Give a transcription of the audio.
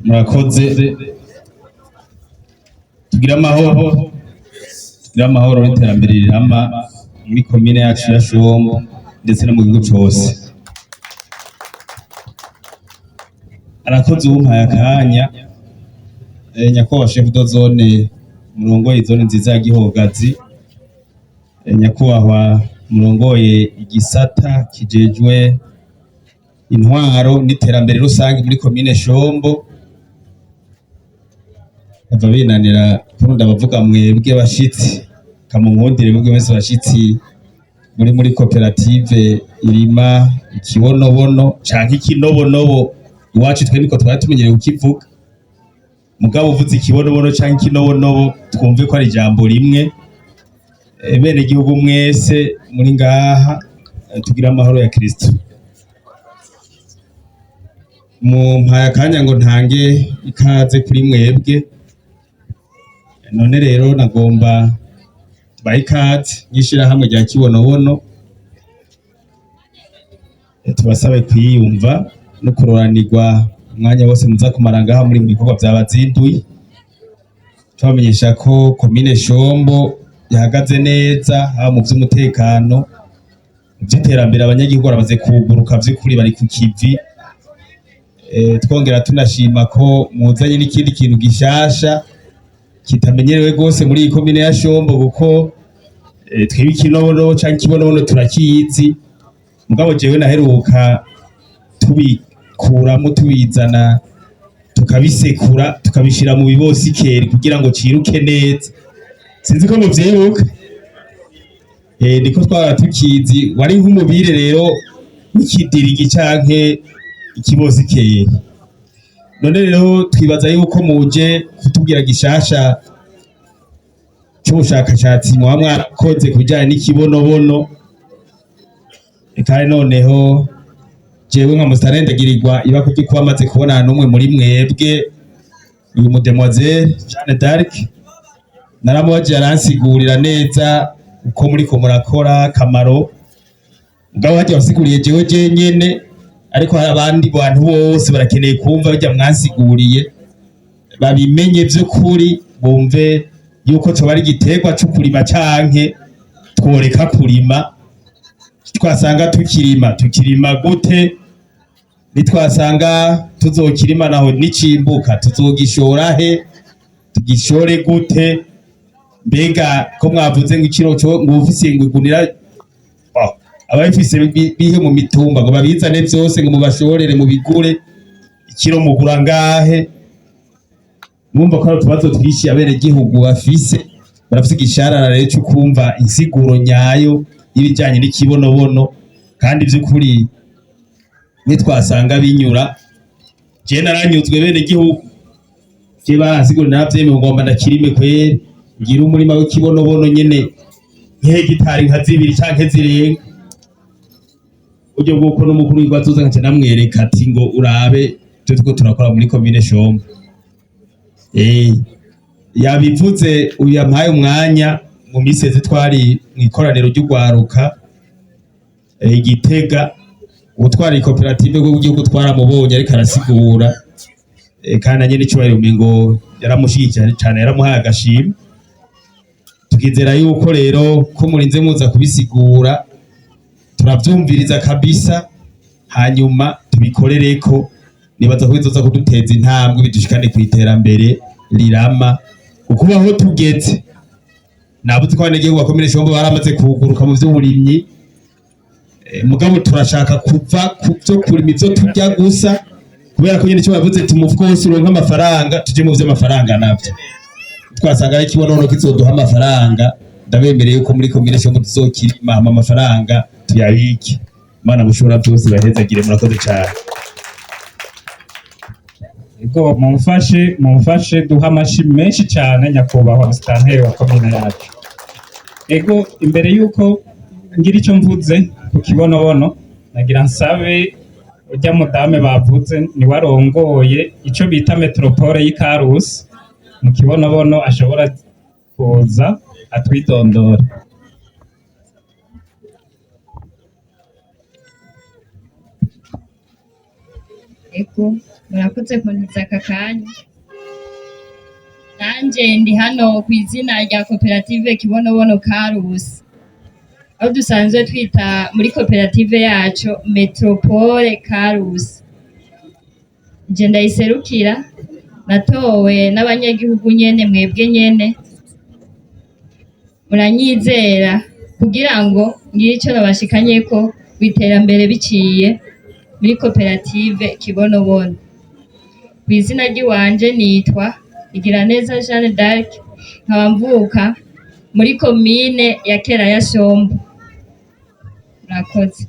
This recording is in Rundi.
murakoze tugira amahoro n'iterambere rirama muri komine yacu ya Shombo ndetse no mu gihugu cyose. Arakoze umpaye akanya nyakubahwa chef de zone murongoye zone nziza ya Gihogazi, nyakubahwa murongoye igisata kijejwe intwaro n'iterambere rusange muri komine Shombo, ava binanira kurunda bavuga mwebwe bashitsi kamunkundire mwebwe wese bashitsi muri koperative irima ikibonobono canke ikinobonobo. Iwacu twe niko twari tumenyereye ukivuga, mugabo uvuze ikibonobono canke ikinobonobo twumve ko ari ijambo rimwe. Bene gihugu mwese muri ngaha tugira amahoro ya Kristo. Mumpaye akanya ngo ntange ikaze kuri mwebwe, none rero nagomba bayikaze nyishirahamwe rya kibonobono tubasabe kwiyumva no kuroranirwa umwanya wose muza kumara ngaha muri bikorwa byabazinduye. Tubamenyesha ko komine Shombo yahagaze neza haba mu by'umutekano, by'iterambere abanyagihugu baramaze kuguruka vy'ukuri bari ku kivi. Twongera tunashima ko muzanye n'ikindi kintu gishasha kitamenyerewe gose muri iyi komine ya Shombo, kuko twibi kinobono canke kibonobono turakizi, mugabo jewe naheruka tubikuramo tubizana tukabisekura tukabishira mu bibosikeri kugira ngo ciruke neza. Sinzi ko muvyibuka, niko twaba tukizi, wari nk'umubire rero n'ikidirigi canke ikibosikeri. None rero twibaza yuko muje kutubwira gishasha cy'ubushakashatsi muba mwarakoze kubijanye n'ikibonobono. Kandi noneho jewe nka musitanteri ndagirirwa iba kuko kuba amaze kubona n'umwe muri mwebwe uyu mudemoiselle Jeanne d'Arc, naramubaje aransigurira neza uko muriko murakora akamaro, mugabo haje wasiguriye jewe nyene, ariko hari abandi bantu bose barakeneye kumva bijya mwansiguriye babimenye vy'ukuri, bumve yuko coba ari igiterwa cyo kurima canke tworeka kurima. Twasanga tukirima gute? Nitwasanga tuzokirima naho nicimbuka tuzogishora he? Tugishore gute? Mbega ko mwavuze ngo ikiro cyo ngufise ngo igunira abafise bihe mu mitumba ngo babizane byose ngo mubashorere mu bigure, ikiro mugura ngahe? Numva ko tubazo twishi abere gihugu bafise barafise igisharara rero cyo kumva insiguro nyayo y'ibijanye n'ikibonobono. Kandi by'ukuri nitwasanga binyura, je naranyuzwe bene gihugu je basiguro navyeme ngomba ndakirime kwere ngira umurima w'ikibonobono nyene nk'hegitari nka 2 canke zirenga. Ujye bwuko n'umukuru w'igwazuza nkace namwereka ati ngo urabe tuko turakora muri komine Shombo. Yabivuze uyu yampaye umwanya mu misezi twari mu ikoraniro ry'ugwaruka Igitega, utwara koperative bwo gihugu twaramubonye ariko arasigura, kandi nyene cyubahiro ngo yaramushyigikiye cyane, yaramuhaye agashimwe. Tukizera yuko rero ko murinze muza kubisigura turavyumviriza kabisa, hanyuma tubikorereko. Nibaza ko bizoza kuduteza intambwe bidushikane ku iterambere rirama, ukuba aho tugeze. Nabuze ko abanyagihugu bakomere Shombo baramaze kuguruka mu vy'uburimyi, mugabo turashaka kuva ku byo kurima ivyo turya gusa, kubera ko nyene cyo bavuze tumuvuko hose uronka amafaranga, tuje mu vy'amafaranga navyo. Twasanga ari kibonobono kizoduha amafaranga, ndabemereye ko muri komine Shombo tuzokirima amafaranga tuyabike. Imana mushobora byose bahezagire, murakoze cyane. Ego mumfashe duha amashi menshi cyane nyakubahwa musitanteri wa komine yacu. Ego imbere yuko ngira icyo mvuze ku kibonobono, nagira nsabe urya mudame bavuze ni warongoye ico bita metropole y'Ikarusi mu kibonobono, ashobora kuza atwidondora. Ego murakoze kuntiza aka kanya. Nanje ndi hano ku izina rya koperative Kibonobono Karusi, aho dusanzwe twita muri koperative yacu Metropole Karusi. Je ndayiserukira, natowe n'abanyagihugu nyene, mwebwe nyene muranyizera kugira ngo ngire ico nabashikanyeko kw'iterambere biciye muri koperative Kibonobono. Kw'izina ry'iwanje nitwa Igiraneza Jeanne d'Arc, nkaba mvuka muri komine ya Kera ya Shombo. Murakoze.